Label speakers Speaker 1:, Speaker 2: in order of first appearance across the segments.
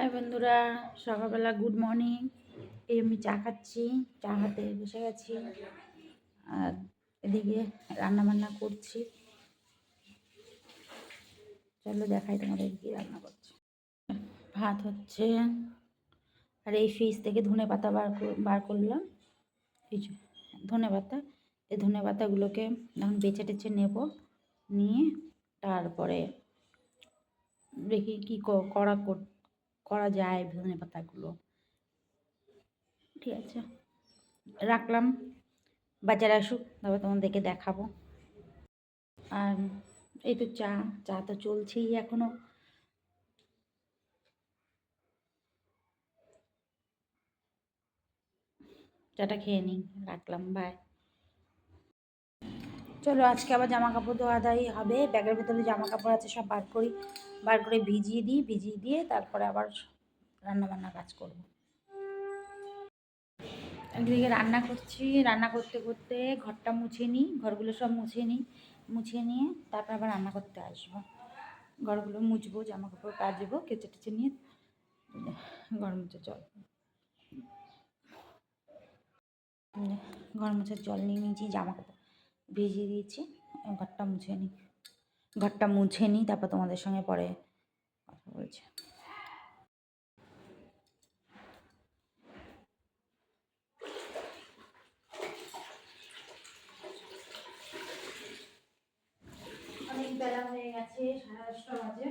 Speaker 1: High বন্ধুরা, সকালবেলা good morning. এই আমি চা খাচ্ছি, চা হাতে বসে গেছি। আর এদিকে রান্না বান্না করছি। চলো দেখাই তোমাদের কি রান্না করছি। ভাত হচ্ছে, আর এই ফ্রিজ থেকে ধনে পাতা বার করলাম। এই যে ধনে পাতা, এই ধনে পাতাগুলোকে এখন বেছে টেছে নেব, নিয়ে তারপরে দেখি কি করা যায় ধনে পাতাগুলো। ঠিক আছে, রাখলাম, বাজারে আসুক, তবে তোমাদেরকে দেখাবো। আর এই তো চা চা তো চলছেই এখনো। চাটা খেয়ে নিই, রাখলাম, বাই। চলো আজকে আবার জামা কাপড় ধোয়া ধাই হবে। ব্যাগের ভিতরে জামা কাপড় আছে, সব বার করে ভিজিয়ে দিয়ে তারপরে আবার রান্না বান্না কাজ করব। একদিকে রান্না করছি, রান্না করতে করতে ঘরটা মুছে নিই, ঘরগুলো সব মুছে নিয়ে তারপর আবার রান্না করতে আসবো। ঘরগুলো মুছবো, জামা কাপড় কাচবো, কেচে টেচে নিয়ে ঘর মুছে ঘর মোছার জল নিয়ে নিয়েছি, জামা কাপড় ভিজিয়ে দিয়েছি। ঘরটা মুছে নিই তারপর তোমাদের সঙ্গে পরে কথা বলছি। অনেক বেলা হয়ে গেছে, 10:30 বাজে।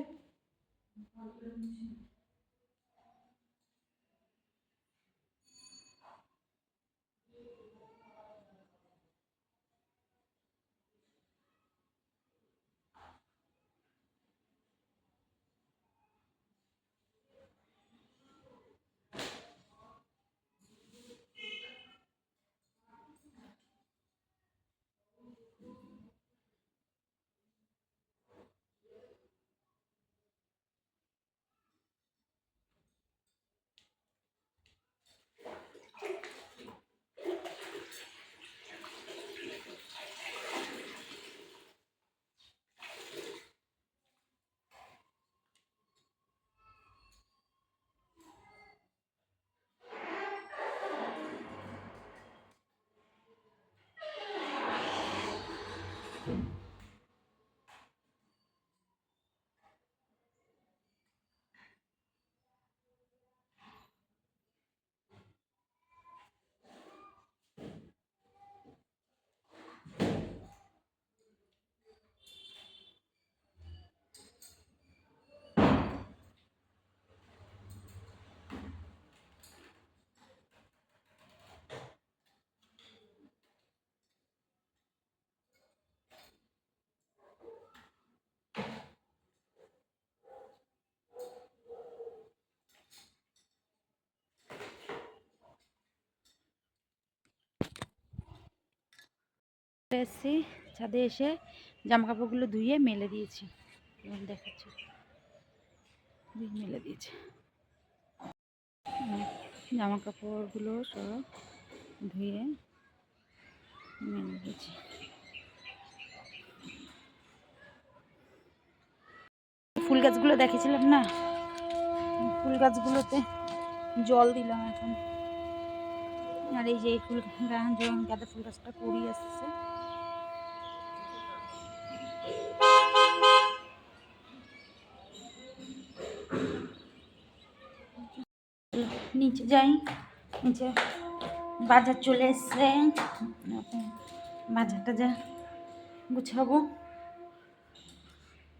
Speaker 1: এসেছি, ছাদে এসে জামা কাপড়গুলো ধুয়ে মেলে দিয়েছি, দেখাচ্ছি, মেলে দিয়েছি। জামা কাপড়গুলো সব ধুয়ে মেলে দিয়েছি। ফুল গাছগুলো দেখেছিলাম না, ফুল গাছগুলোতে জল দিলাম এখন। আর এই যে এই গাঁদা ফুল গাছটা কুড়ি আসছে। নিচে যাই, নিচে বাজার চলে এসছে, বাজারটা যা গুছাবো।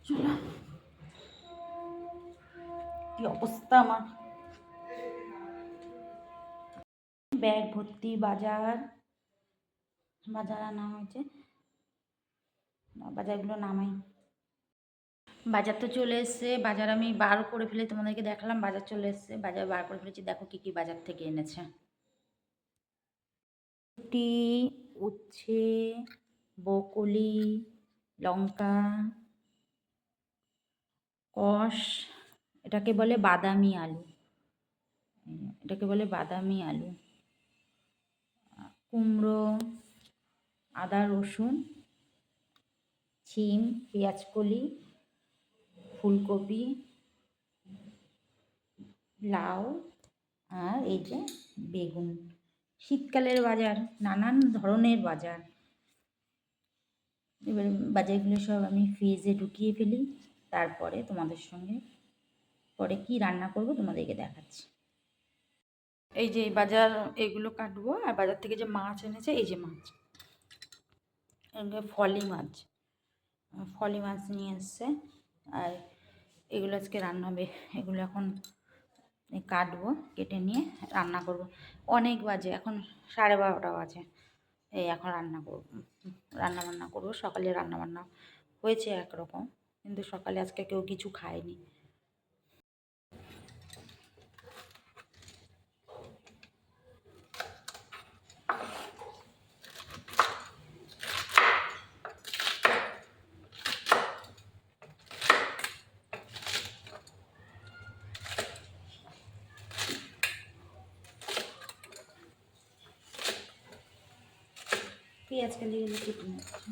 Speaker 1: চলো, কি অবস্থা আমার, ব্যাগ ভর্তি বাজার আনা হয়েছে। বাজারগুলো নামাই। বাজার তো চলে এসছে, বাজার আমি বার করে ফেলে তোমাদেরকে দেখালাম। বাজার চলে এসছে, বাজার বার করে ফেলেছি। দেখো কি কি বাজার থেকে এনেছে। রুটি, উচ্ছে, বকুলি, লঙ্কা, কষ, এটাকে বলে বাদামি আলু, কুমড়ো, আদা রসুন, শিম, পেঁয়াজকলি, ফুলকপি, লাউ আর এই যে বেগুন। শীতকালের বাজার, নানান ধরনের বাজার। এবার বাজারগুলো সব আমি ফ্রিজে ঢুকিয়ে ফেলি, তারপরে তোমাদের সঙ্গে পরে কি রান্না করব তোমাদেরকে দেখাচ্ছি। এই যে বাজার এগুলো কাটবো, আর বাজার থেকে যে মাছ এনেছে, এই যে মাছ, ফলি মাছ, ফলি মাছ নিয়ে এসছে। আর এগুলো আজকে রান্না হবে। এগুলো এখন কাটবো, কেটে নিয়ে রান্না করব। অনেক বাজে, এখন 12:30 বাজে। এই এখন রান্না বান্না করবো। সকালে রান্না বান্না হয়েছে একরকম, কিন্তু সকালে আজকে কেউ কিছু খায়নি। পেঁয়াজ কালি কেটে নিচ্ছি।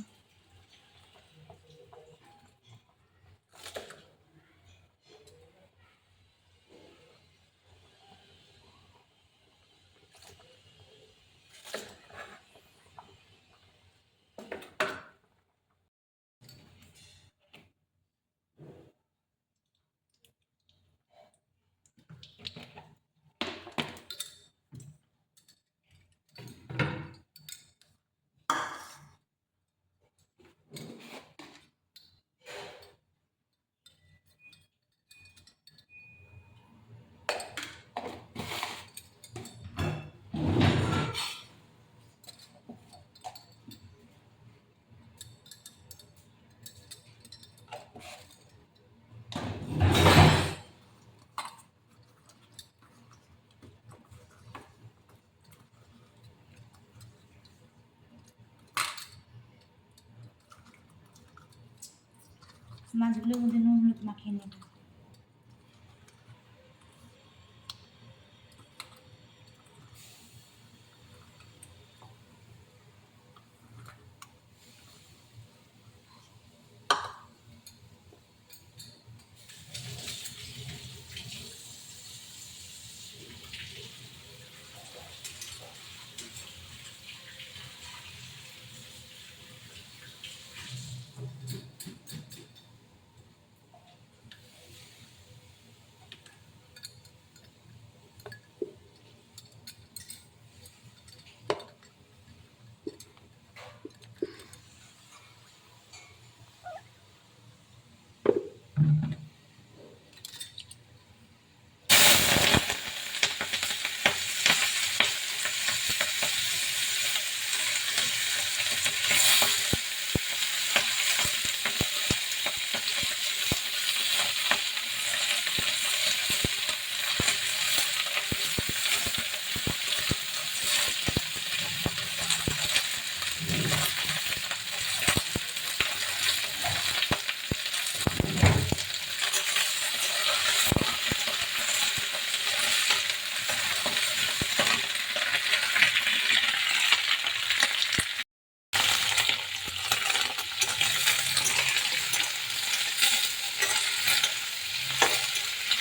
Speaker 1: মাছগুলোর মধ্যে নুন হলুদ মাখিয়ে নেব।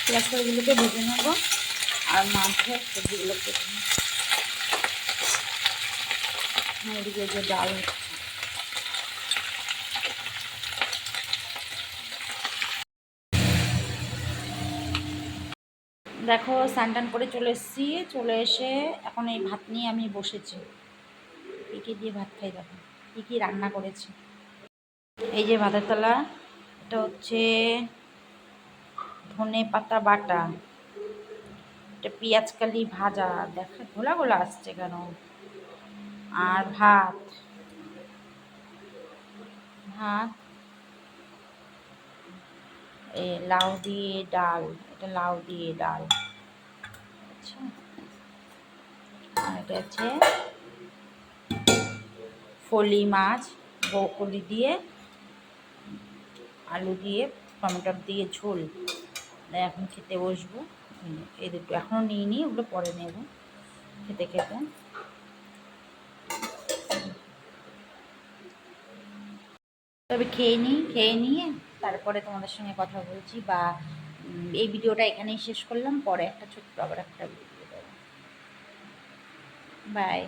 Speaker 1: পেঁয়াজগুলোকে ভেজে নেবো আর মাছের সবজিগুলো কেটে নেব। এদিকে যে ডাল হচ্ছে, দেখো স্নান টান করে চলে এসেছি। চলে এসে এখন এই ভাত নিয়ে আমি বসেছি। কী কী দিয়ে ভাত খাই দেখো, কী কী রান্না করেছি। এই যে ভাতের থালা, এটা হচ্ছে ধনে পাতা বাটা, এটা পেঁয়াজ কালি ভাজা, দেখা গোলা গোলা আসছে কেন, আর ভাত ভাত এই লাউ দিয়ে ডাল, এটা লাউ দিয়ে ডাল। আচ্ছা, আর এটা হচ্ছে ফলি মাছ, বকলি দিয়ে আলু দিয়ে টমেটো দিয়ে ঝোল। এখন খেতে বসবো। এই দুটো এখনও নিইনি, ওগুলো পরে নেব খেতে খেতে। তবে খেয়ে নিয়ে তারপরে তোমাদের সঙ্গে কথা বলছি, বা এই ভিডিওটা এখানেই শেষ করলাম, পরে একটা ছোট্ট আবার একটা ভিডিও দেবো। বাই।